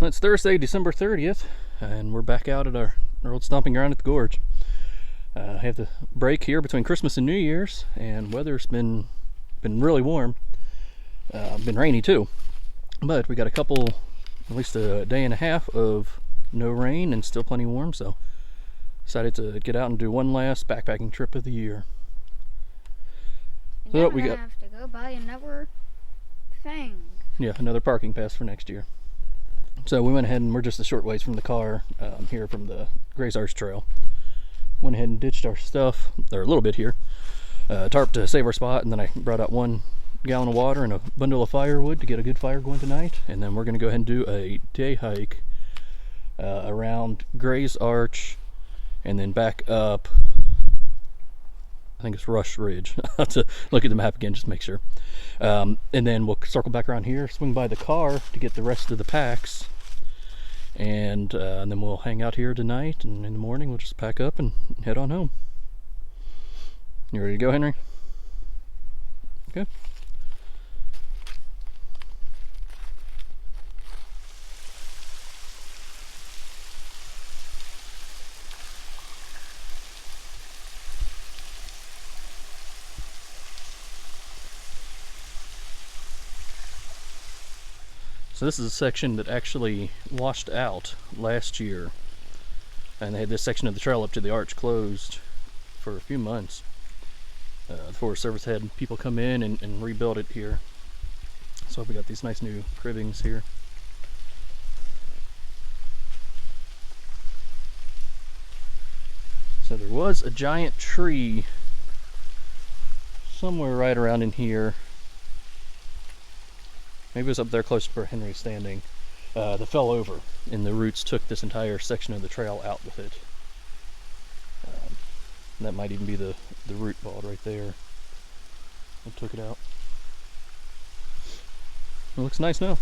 It's Thursday, December 30th, and we're back out at our old stomping ground at the gorge. I have the break here between Christmas and New Year's, and weather's been really warm. Been rainy too, but we got at least a day and a half of no rain and still plenty warm, so decided to get out and do one last backpacking trip of the year. And so we have to go buy another thing. Yeah, another parking pass for next year. So we went ahead and we're just a short ways from the car here from the Gray's Arch Trail. Went ahead and ditched our stuff, or a little bit here, tarp to save our spot, and then I brought out 1 gallon of water and a bundle of firewood to get a good fire going tonight. And then we're going to go ahead and do a day hike around Gray's Arch and then back up. I think it's Rush Ridge. I'll have to look at the map again just to make sure. And then we'll circle back around here, swing by the car to get the rest of the packs. And then we'll hang out here tonight, and in the morning we'll just pack up and head on home. You ready to go, Henry? Okay. So this is a section that actually washed out last year, and they had this section of the trail up to the arch closed for a few months. The Forest Service had people come in and rebuild it here. So we got these nice new cribbings here. So there was a giant tree somewhere right around in here. Maybe it was up there close to where Henry's standing. That fell over, and the roots took this entire section of the trail out with it. That might even be the root ball right there that took it out. It looks nice now.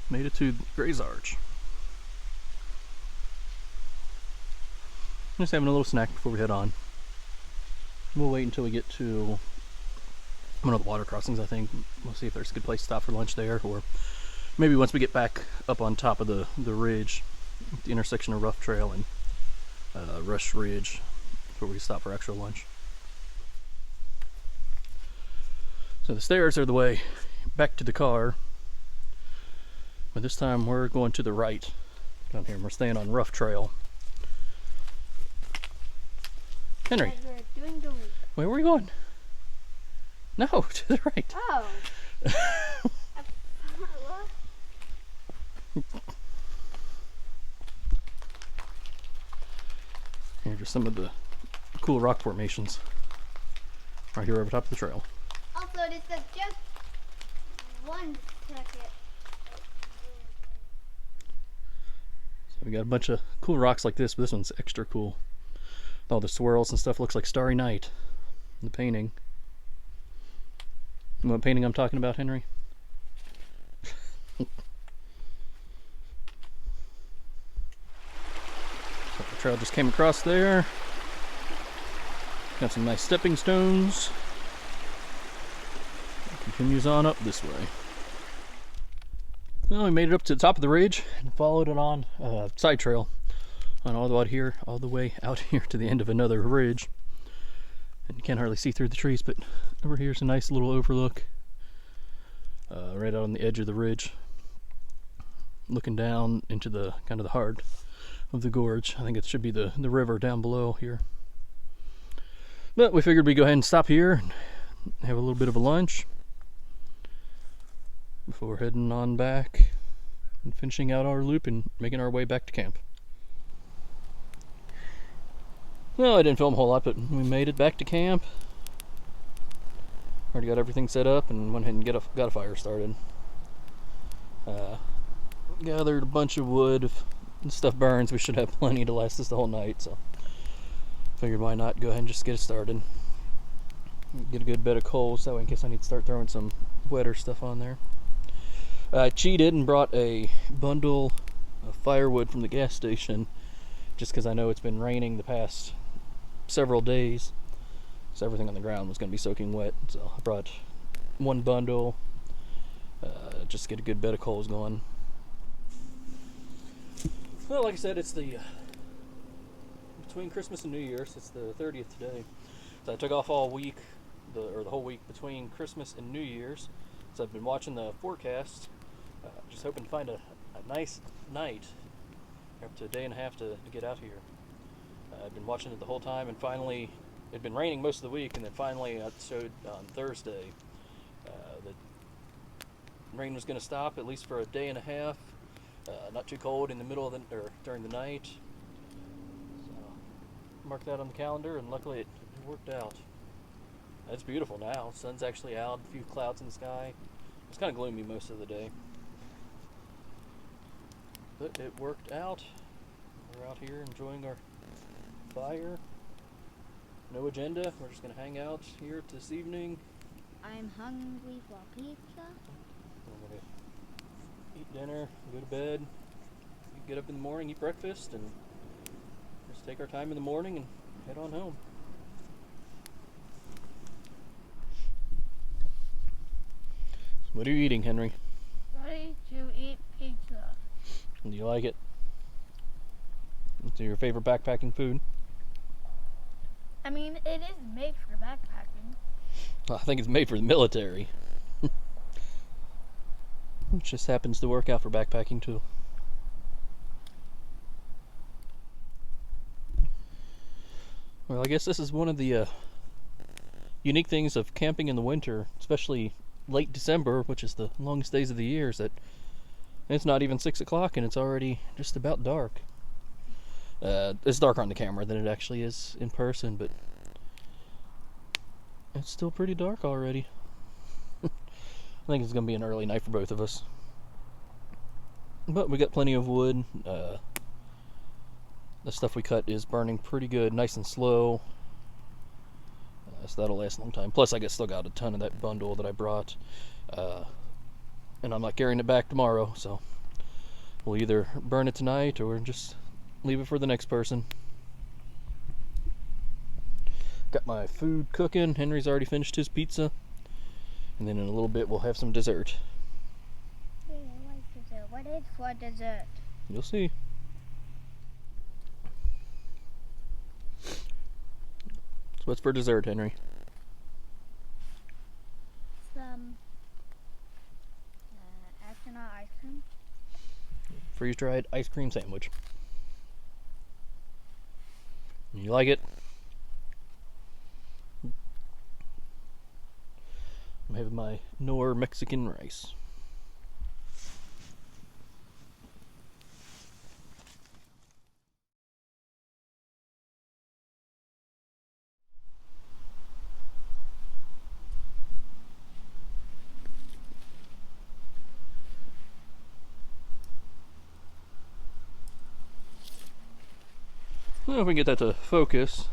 Made it to Gray's Arch. Just having a little snack before we head on. We'll wait until we get to one of the water crossings, I think. We'll see if there's a good place to stop for lunch there, or maybe once we get back up on top of the ridge, the intersection of Rough Trail and Rush Ridge, where we stop for actual lunch. So the stairs are the way back to the car, but this time we're going to the right down here, and we're staying on Rough Trail. Henry, wait, where are you going? No, to the right. Oh. Here are just some of the cool rock formations right here over top of the trail. Also, this is just 1 second. So we got a bunch of cool rocks like this, but this one's extra cool. All the swirls and stuff looks like Starry Night. The painting. You know what painting I'm talking about, Henry? So the trail just came across there. Got some nice stepping stones. It continues on up this way. Well, we made it up to the top of the ridge and followed it on a side trail. On all the way out here to the end of another ridge. And you can't hardly see through the trees, but over here's a nice little overlook. Right out on the edge of the ridge. Looking down into the kind of the heart of the gorge. I think it should be the river down below here. But we figured we'd go ahead and stop here and have a little bit of a lunch before heading on back and finishing out our loop and making our way back to camp. Well, I didn't film a whole lot, but we made it back to camp. Already got everything set up and went ahead and got a fire started. Gathered a bunch of wood. If stuff burns, we should have plenty to last us the whole night, so figured why not go ahead and just get it started. Get a good bed of coals, that way in case I need to start throwing some wetter stuff on there. I cheated and brought a bundle of firewood from the gas station just because I know it's been raining the past several days. So everything on the ground was going to be soaking wet. So I brought one bundle just to get a good bed of coals going. Well, like I said, it's the between Christmas and New Year's. It's the 30th today. So I took off all week, the whole week between Christmas and New Year's. So I've been watching the forecast, just hoping to find a nice night, up to a day and a half to get out here. I've been watching it the whole time, and finally, it'd been raining most of the week, and then finally it showed on Thursday that rain was going to stop at least for a day and a half. Not too cold in the middle of or during the night. So marked that on the calendar, and luckily it worked out. It's beautiful now. Sun's actually out. A few clouds in the sky. It's kind of gloomy most of the day, but it worked out. We're out here enjoying our fire. No agenda. We're just gonna hang out here this evening. I'm hungry for pizza. We're gonna eat dinner, go to bed, get up in the morning, eat breakfast, and just take our time in the morning and head on home. So what are you eating, Henry? Ready to eat pizza. Do you like it? Is it your favorite backpacking food? I mean, it is made for backpacking. I think it's made for the military. It just happens to work out for backpacking too. Well, I guess this is one of the unique things of camping in the winter, especially late December, which is the longest days of the year, is that it's not even 6 o'clock and it's already just about dark. It's darker on the camera than it actually is in person, but it's still pretty dark already. I think it's going to be an early night for both of us. But we got plenty of wood. The stuff we cut is burning pretty good, nice and slow. So that'll last a long time. Plus, I still got a ton of that bundle that I brought. And I'm not carrying it back tomorrow, so we'll either burn it tonight or just leave it for the next person. Got my food cooking. Henry's already finished his pizza. And then in a little bit we'll have some dessert. Hey, I like dessert. What is for dessert? You'll see. So what's for dessert, Henry? Some astronaut ice cream. Freeze-dried ice cream sandwich. You like it? I'm having my Knorr Mexican rice. Well, if we can get that to focus,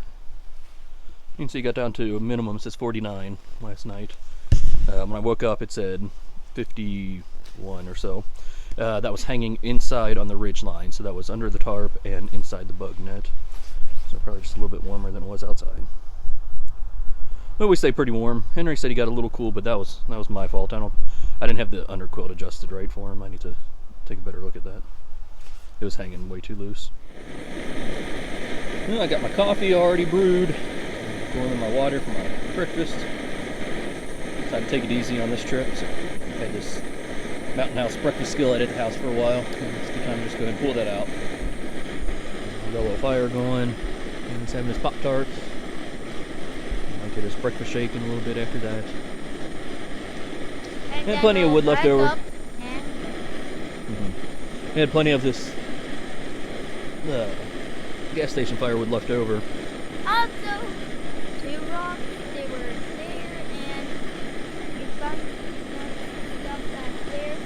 you can see it got down to a minimum. It says 49 last night. When I woke up, it said 51 or so. That was hanging inside on the ridge line, so that was under the tarp and inside the bug net. So probably just a little bit warmer than it was outside. But we stay pretty warm. Henry said he got a little cool, but that was my fault. I didn't have the underquilt adjusted right for him. I need to take a better look at that. It was hanging way too loose. Well, I got my coffee already brewed. Going in my water for my breakfast. Decided to take it easy on this trip. So I've had this Mountain House breakfast skillet at the house for a while. It's the time to just go ahead and pull that out. Got a little fire going. And he's having his Pop-Tarts. Might get his breakfast shake in a little bit after that. And had plenty of wood left over. We had plenty of this gas station firewood left over. Also, 2 rocks, they were there, and we found some stuff back there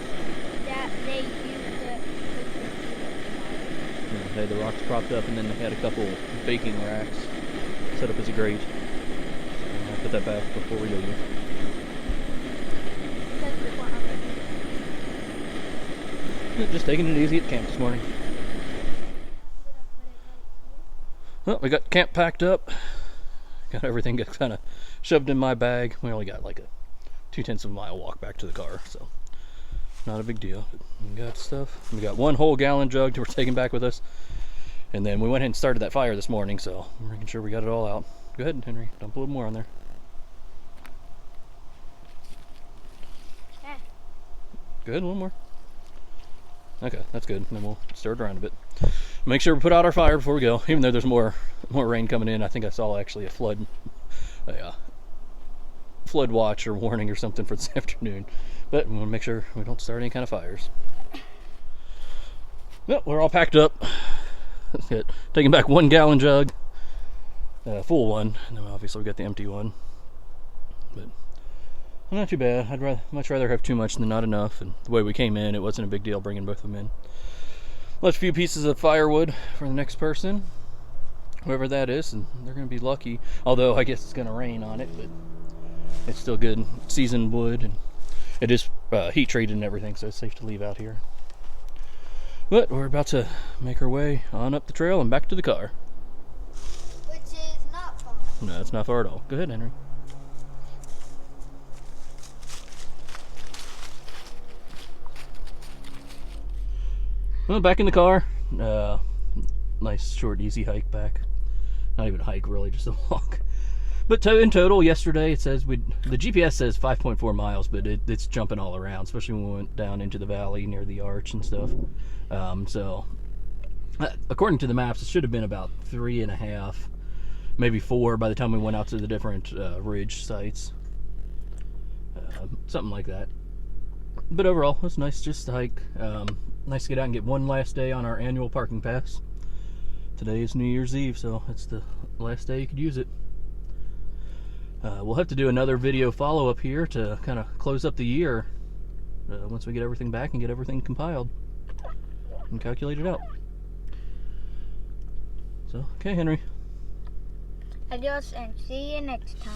that they used to put the They had the rocks propped up, and then they had a couple baking racks set up as a grate. So I'll put that back before we leave. Just taking it easy at camp this morning. Well, we got camp packed up. Got everything kind of shoved in my bag. We only got like a 2/10 of a mile walk back to the car, so not a big deal. We got stuff. We got 1 whole gallon jug that we're taking back with us. And then we went ahead and started that fire this morning, so we're making sure we got it all out. Go ahead, Henry. Dump a little more on there. Yeah. Good, a little more. Okay, that's good. And then we'll stir it around a bit. Make sure we put out our fire before we go, even though there's more rain coming in. I think I saw actually a flood watch or warning or something for this afternoon. But we want to make sure we don't start any kind of fires. Well, we're all packed up. That's it. Taking back 1 gallon jug, full one, and then obviously we got the empty one. But not too bad. I'd much rather have too much than not enough. And the way we came in, it wasn't a big deal bringing both of them in. Left a few pieces of firewood for the next person, whoever that is, and they're going to be lucky. Although I guess it's going to rain on it, but it's still good seasoned wood, and it is heat treated and everything, so it's safe to leave out here. But we're about to make our way on up the trail and back to the car. Which is not far. No, it's not far at all. Go ahead, Henry. Well, back in the car. Nice, short, easy hike back. Not even a hike, really, just a walk. But in total, yesterday it says the GPS says 5.4 miles, but it's jumping all around, especially when we went down into the valley near the arch and stuff. So, according to the maps, it should have been about 3.5, maybe 4 by the time we went out to the different ridge sites. Something like that. But overall, it's nice just to hike. Nice to get out and get one last day on our annual parking pass. Today is New Year's Eve, so it's the last day you could use it. We'll have to do another video follow-up here to kind of close up the year once we get everything back and get everything compiled and calculated out. So, okay, Henry. Adios and see you next time.